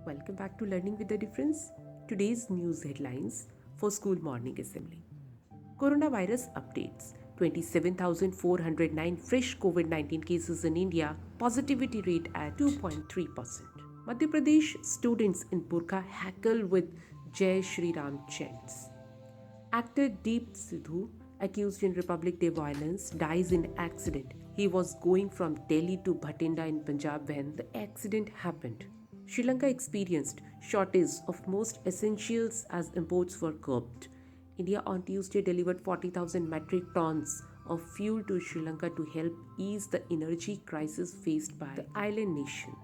Welcome back to Learning with the Difference. Today's news headlines for school morning assembly. Coronavirus updates: 27,409 fresh COVID 19 cases in India, positivity rate at 2.3%. Madhya Pradesh students in Burkha heckle with Jai Shri Ram chants. Actor Deep Sidhu, accused in Republic Day violence, dies in accident. He was going from Delhi to Bhatinda in Punjab when the accident happened. Sri Lanka experienced shortage of most essentials as imports were curbed. India on Tuesday delivered 40,000 metric tons of fuel to Sri Lanka to help ease the energy crisis faced by the island nation.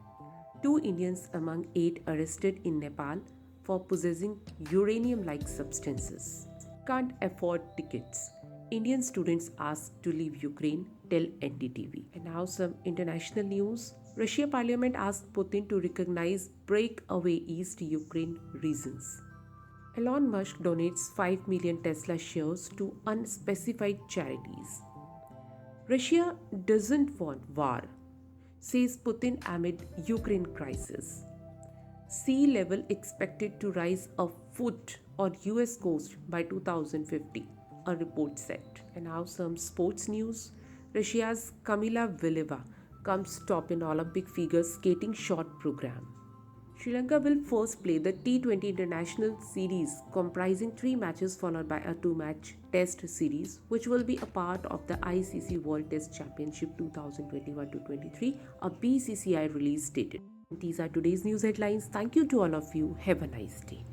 Two Indians among eight arrested in Nepal for possessing uranium like substances. Can't afford tickets. Indian students asked to leave Ukraine, tell NDTV. And now some international news. Russia parliament asked Putin to recognize breakaway East Ukraine regions. Elon Musk donates 5 million Tesla shares to unspecified charities. Russia doesn't want war, says Putin amid Ukraine crisis. Sea level expected to rise a foot on US coast by 2050, a report said. And now some sports news. Russia's Kamila Valieva comes top in Olympic figure skating short program. Sri Lanka will first play the T20 International Series comprising 3 matches followed by a 2-match test series which will be a part of the ICC World Test Championship 2021-23, a BCCI release stated. These are today's news headlines. Thank you to all of you. Have a nice day.